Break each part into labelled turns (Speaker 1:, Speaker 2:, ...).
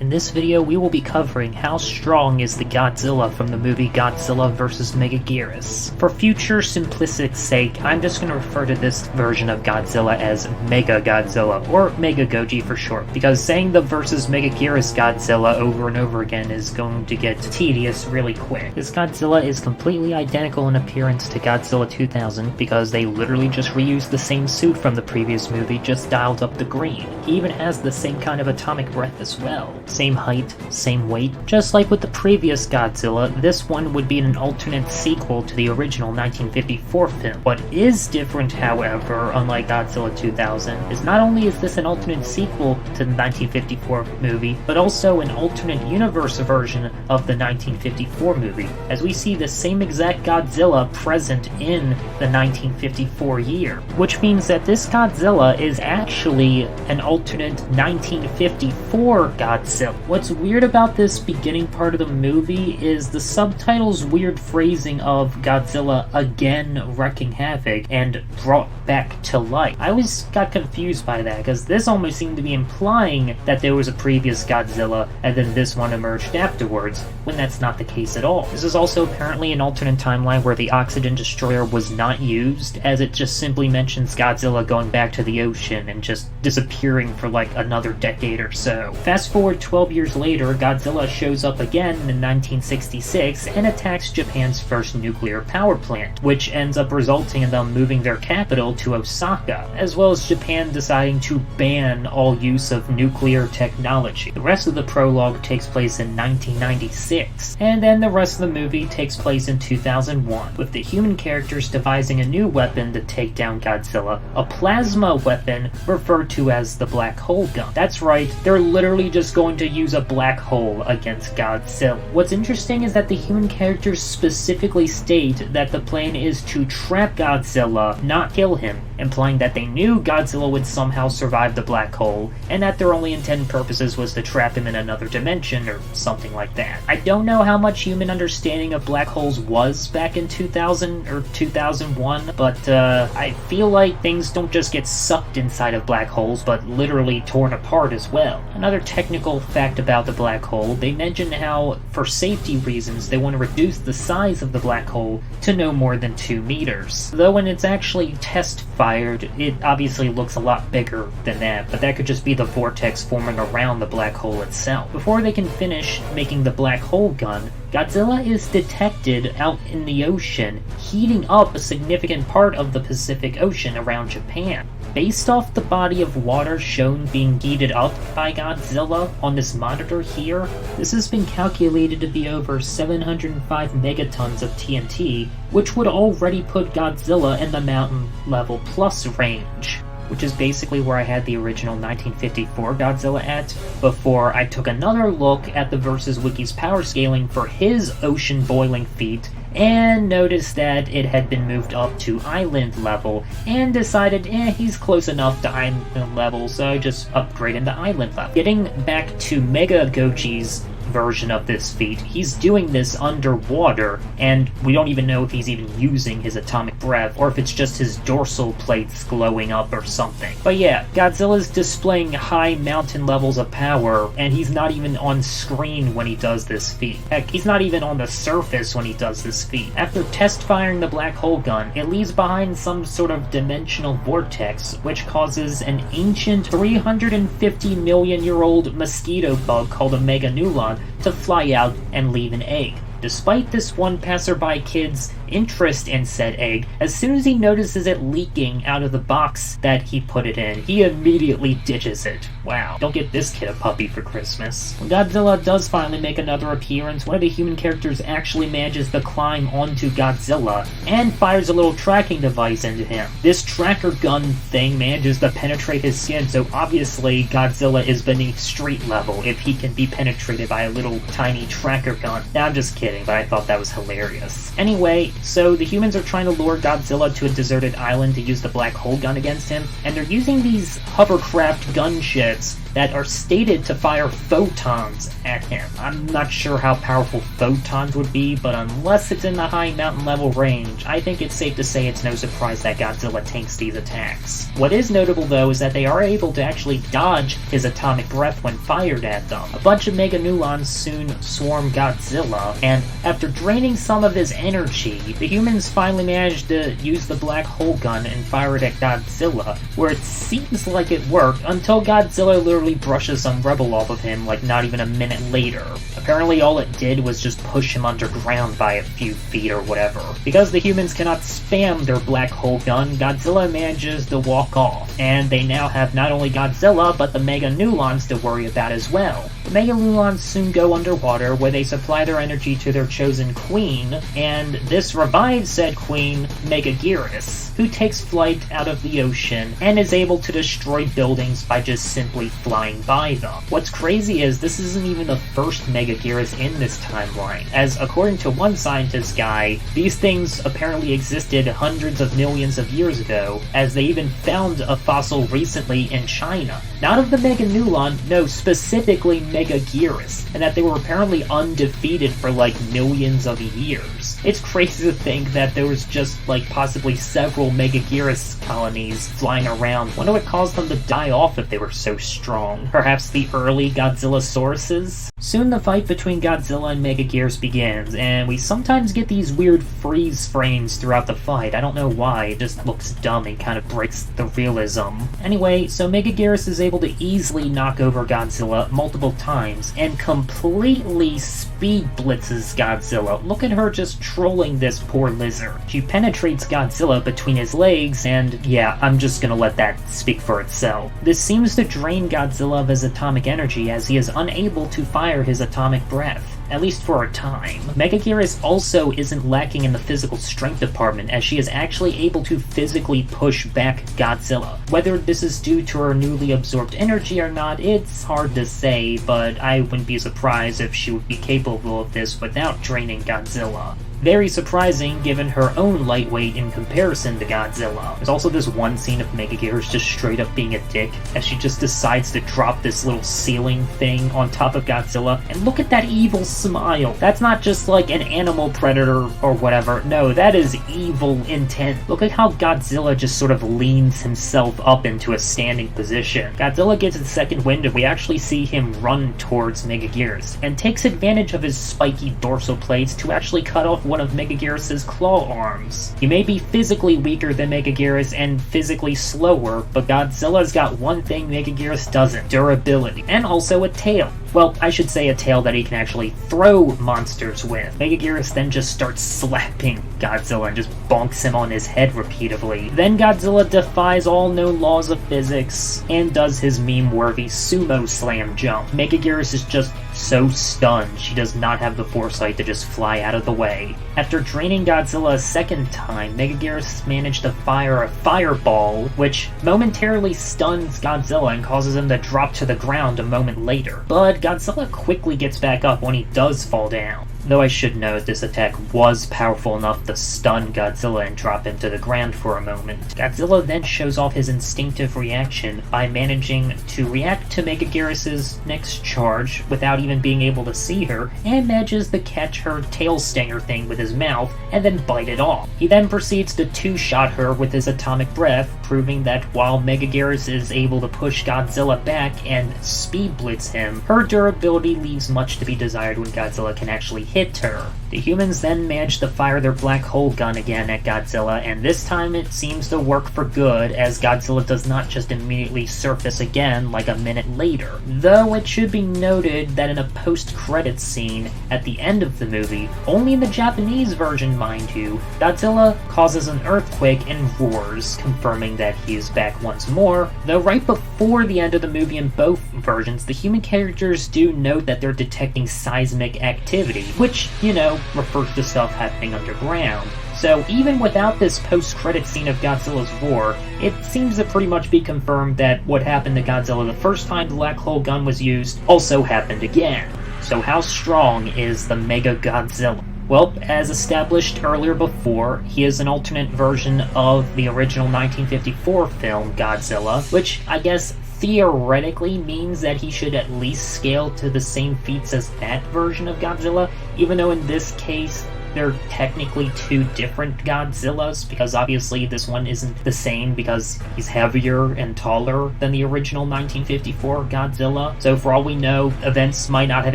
Speaker 1: In this video, we will be covering how strong is the Godzilla from the movie Godzilla vs. Megaguirus. For future simplicity's sake, I'm just going to refer to this version of Godzilla as Megagodzilla, or Megagoji for short, because saying the vs. Megaguirus Godzilla over and over again is going to get tedious really quick. This Godzilla is completely identical in appearance to Godzilla 2000 because they literally just reused the same suit from the previous movie, just dialed up the green. He even has the same kind of atomic breath as well. Same height, same weight. Just like with the previous Godzilla, this one would be an alternate sequel to the original 1954 film. What is different, however, unlike Godzilla 2000, is not only is this an alternate sequel to the 1954 movie, but also an alternate universe version of the 1954 movie, as we see the same exact Godzilla present in the 1954 year. Which means that this Godzilla is actually an alternate 1954 Godzilla. What's weird about this beginning part of the movie is the subtitle's weird phrasing of Godzilla again wreaking havoc and brought back to life. I always got confused by that, because this almost seemed to be implying that there was a previous Godzilla and then this one emerged afterwards, when that's not the case at all. This is also apparently an alternate timeline where the Oxygen Destroyer was not used, as it just simply mentions Godzilla going back to the ocean and just disappearing for like another decade or so. Fast forward 12 years later, Godzilla shows up again in 1966 and attacks Japan's first nuclear power plant, which ends up resulting in them moving their capital to Osaka, as well as Japan deciding to ban all use of nuclear technology. The rest of the prologue takes place in 1996, and then the rest of the movie takes place in 2001, with the human characters devising a new weapon to take down Godzilla, a plasma weapon referred to as the black hole gun. That's right, they're literally just going to use a black hole against Godzilla. What's interesting is that the human characters specifically state that the plan is to trap Godzilla, not kill him, implying that they knew Godzilla would somehow survive the black hole, and that their only intended purposes was to trap him in another dimension or something like that. I don't know how much human understanding of black holes was back in 2000 or 2001, but I feel like things don't just get sucked inside of black holes, but literally torn apart as well. Another technical fact about the black hole, they mention how, for safety reasons, they want to reduce the size of the black hole to no more than 2 meters. Though when it's actually test-fired, it obviously looks a lot bigger than that, but that could just be the vortex forming around the black hole itself. Before they can finish making the black hole gun, Godzilla is detected out in the ocean, heating up a significant part of the Pacific Ocean around Japan. Based off the body of water shown being heated up by Godzilla on this monitor here, this has been calculated to be over 705 megatons of TNT, which would already put Godzilla in the mountain level plus range, which is basically where I had the original 1954 Godzilla at, before I took another look at the Versus Wiki's power scaling for his ocean boiling feat, and noticed that it had been moved up to island level, and decided, he's close enough to island level, so I just upgrade him to island level. Getting back to Megagoji's version of this feat, he's doing this underwater, and we don't even know if he's even using his atomic breath, or if it's just his dorsal plates glowing up or something. But yeah, Godzilla's displaying high mountain levels of power, and he's not even on screen when he does this feat. Heck, he's not even on the surface when he does this feat. After test firing the black hole gun, it leaves behind some sort of dimensional vortex, which causes an ancient 350 million year old mosquito bug called a Meganulon to fly out and leave an egg. Despite this one passerby kid's interest in said egg, as soon as he notices it leaking out of the box that he put it in, he immediately ditches it. Wow, don't get this kid a puppy for Christmas. When Godzilla does finally make another appearance, one of the human characters actually manages to climb onto Godzilla and fires a little tracking device into him. This tracker gun thing manages to penetrate his skin, so obviously Godzilla is beneath street level if he can be penetrated by a little tiny tracker gun. Now, I'm just kidding, but I thought that was hilarious. Anyway, so the humans are trying to lure Godzilla to a deserted island to use the black hole gun against him, and they're using these hovercraft gunships that are stated to fire photons at him. I'm not sure how powerful photons would be, but unless it's in the high mountain level range, I think it's safe to say it's no surprise that Godzilla tanks these attacks. What is notable though is that they are able to actually dodge his atomic breath when fired at them. A bunch of Meganulons soon swarm Godzilla, and after draining some of his energy, the humans finally manage to use the black hole gun and fire it at Godzilla, where it seems like it worked until Godzilla literally brushes some rubble off of him like not even a minute later. Apparently all it did was just push him underground by a few feet or whatever. Because the humans cannot spam their black hole gun, Godzilla manages to walk off, and they now have not only Godzilla but the Meganulons to worry about as well. The Meganulons soon go underwater, where they supply their energy to their chosen queen, and this revives said queen, Megaguirus, who takes flight out of the ocean and is able to destroy buildings by just simply flying by them. What's crazy is this isn't even the first Megaguirus in this timeline, as according to one scientist guy, these things apparently existed hundreds of millions of years ago, as they even found a fossil recently in China. Not of the Meganulon, no, specifically Megaguirus, and that they were apparently undefeated for like millions of years. It's crazy to think that there was just like possibly several Megaguirus colonies flying around. Wonder what caused them to die off if they were so strong. Perhaps the early Godzillosauruses? Soon the fight between Godzilla and Megaguirus begins, and we sometimes get these weird freeze frames throughout the fight. I don't know why, it just looks dumb and kind of breaks the realism. Anyway, so Megaguirus is able to easily knock over Godzilla multiple times, and completely speed blitzes Godzilla. Look at her just trolling this poor lizard. She penetrates Godzilla between his legs, and yeah, I'm just gonna let that speak for itself. This seems to drain Godzilla of his atomic energy, as he is unable to fire his atomic breath, at least for a time. Megaguirus also isn't lacking in the physical strength department, as she is actually able to physically push back Godzilla. Whether this is due to her newly absorbed energy or not, it's hard to say, but I wouldn't be surprised if she would be capable of this without draining Godzilla. Very surprising given her own lightweight in comparison to Godzilla. There's also this one scene of Megaguirus just straight up being a dick, as she just decides to drop this little ceiling thing on top of Godzilla, and look at that evil smile. That's not just like an animal predator or whatever, no, that is evil intent. Look at how Godzilla just sort of leans himself up into a standing position. Godzilla gets his second wind, and we actually see him run towards Megaguirus, and takes advantage of his spiky dorsal plates to actually cut off one of Megaguirus' claw arms. He may be physically weaker than Megaguirus and physically slower, but Godzilla's got one thing Megaguirus doesn't: durability, and also a tail. Well, I should say a tail that he can actually throw monsters with. Megaguirus then just starts slapping Godzilla and just bonks him on his head repeatedly. Then Godzilla defies all known laws of physics and does his meme-worthy sumo slam jump. Megaguirus is just so stunned, she does not have the foresight to just fly out of the way. After draining Godzilla a second time, Megaguirus managed to fire a fireball, which momentarily stuns Godzilla and causes him to drop to the ground a moment later. But Godzilla quickly gets back up when he does fall down. Though I should note, this attack was powerful enough to stun Godzilla and drop him to the ground for a moment. Godzilla then shows off his instinctive reaction by managing to react to Megaguirus' next charge without even being able to see her, and manages to catch her tail stinger thing with his mouth and then bite it off. He then proceeds to two-shot her with his atomic breath, proving that while Megaguirus is able to push Godzilla back and speed blitz him, her durability leaves much to be desired when Godzilla can actually hit her. The humans then manage to fire their black hole gun again at Godzilla, and this time it seems to work for good, as Godzilla does not just immediately surface again like a minute later. Though it should be noted that in a post-credits scene at the end of the movie, only in the Japanese version mind you, Godzilla causes an earthquake and roars, confirming that he is back once more, though right before the end of the movie in both versions, the human characters do note that they're detecting seismic activity, which, you know, refers to stuff happening underground. So even without this post-credit scene of Godzilla's roar, it seems to pretty much be confirmed that what happened to Godzilla the first time the black hole gun was used also happened again. So how strong is the Megagodzilla? Well, as established earlier before, he is an alternate version of the original 1954 film Godzilla, which I guess theoretically means that he should at least scale to the same feats as that version of Godzilla, even though in this case they're technically two different Godzillas, because obviously this one isn't the same because he's heavier and taller than the original 1954 Godzilla. So for all we know, events might not have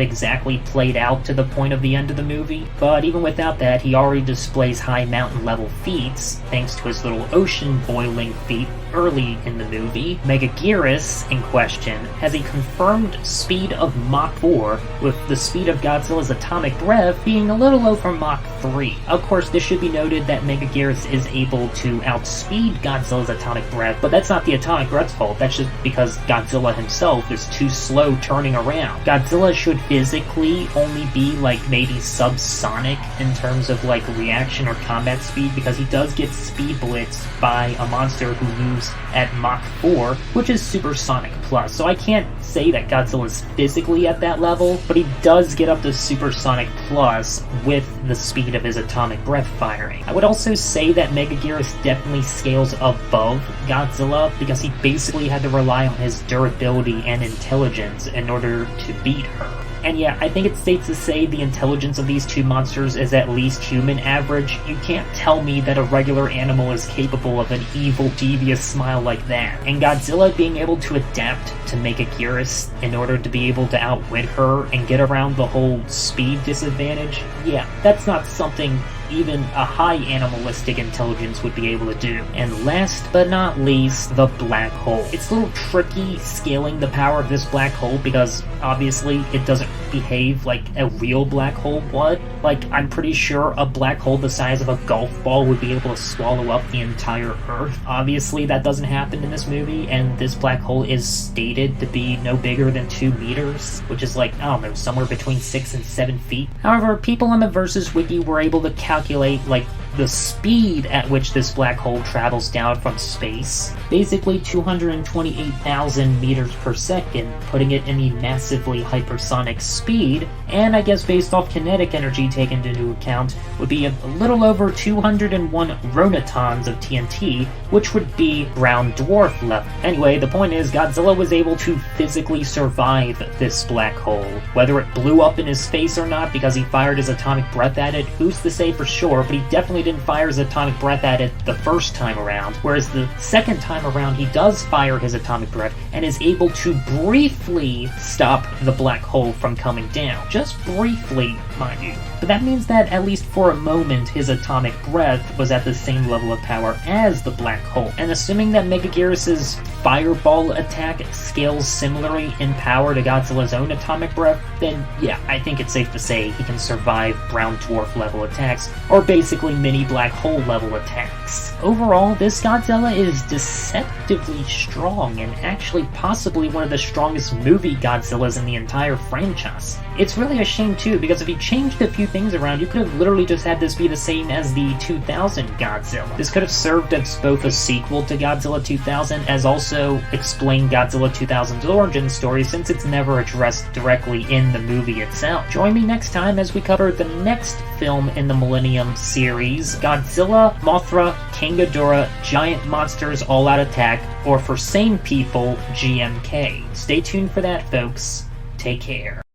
Speaker 1: exactly played out to the point of the end of the movie, but even without that, he already displays high mountain level feats thanks to his little ocean boiling feat early in the movie. Megaguirus, in question, has a confirmed speed of Mach 4, with the speed of Godzilla's atomic breath being a little over Mach 3. Of course, this should be noted that Megaguirus is able to outspeed Godzilla's atomic breath, but that's not the atomic breath's fault, that's just because Godzilla himself is too slow turning around. Godzilla should physically only be like maybe subsonic in terms of like reaction or combat speed, because he does get speed blitzed by a monster who moves at Mach 4, which is supersonic plus. So I can't say that Godzilla is physically at that level, but he does get up to supersonic plus with the speed of his atomic breath firing. I would also say that Megaguirus definitely scales above Godzilla, because he basically had to rely on his durability and intelligence in order to beat her. And yeah, I think it's safe to say the intelligence of these two monsters is at least human average. You can't tell me that a regular animal is capable of an evil, devious smile like that. And Godzilla being able to adapt to Megaguirus in order to be able to outwit her and get around the whole speed disadvantage, yeah, that's not something even a high animalistic intelligence would be able to do. And last but not least, the black hole. It's a little tricky scaling the power of this black hole because obviously it doesn't behave like a real black hole would. Like, I'm pretty sure a black hole the size of a golf ball would be able to swallow up the entire Earth. Obviously that doesn't happen in this movie, and this black hole is stated to be no bigger than 2 meters, which is like, I don't know, somewhere between 6 and 7 feet. However, people on the Versus Wiki were able to calculate like the speed at which this black hole travels down from space, basically 228,000 meters per second, putting it in a massively hypersonic speed, and I guess based off kinetic energy taken into account, would be a little over 201 ronatons of TNT, which would be brown dwarf level. Anyway, the point is, Godzilla was able to physically survive this black hole. Whether it blew up in his face or not because he fired his atomic breath at it, who's to say for sure, but he definitely didn't fire his atomic breath at it the first time around, whereas the second time around he does fire his atomic breath and is able to briefly stop the black hole from coming down. Just briefly, mind you. But that means that at least for a moment his atomic breath was at the same level of power as the black hole. And assuming that Megaguirus' fireball attack scales similarly in power to Godzilla's own atomic breath, then yeah, I think it's safe to say he can survive brown dwarf level attacks, or basically mini black hole level attacks. Overall, this Godzilla is deceptively strong, and actually possibly one of the strongest movie Godzillas in the entire franchise. It's really a shame too, because if you changed a few things around, you could have literally just had this be the same as the 2000 Godzilla. This could have served as both a sequel to Godzilla 2000, as also explained Godzilla 2000's origin story, since it's never addressed directly in the movie itself. Join me next time as we cover the next film in the Millennium series, Godzilla, Mothra, King Ghidorah, Giant Monsters All-Out Attack, or for sane people, GMK. Stay tuned for that, folks. Take care.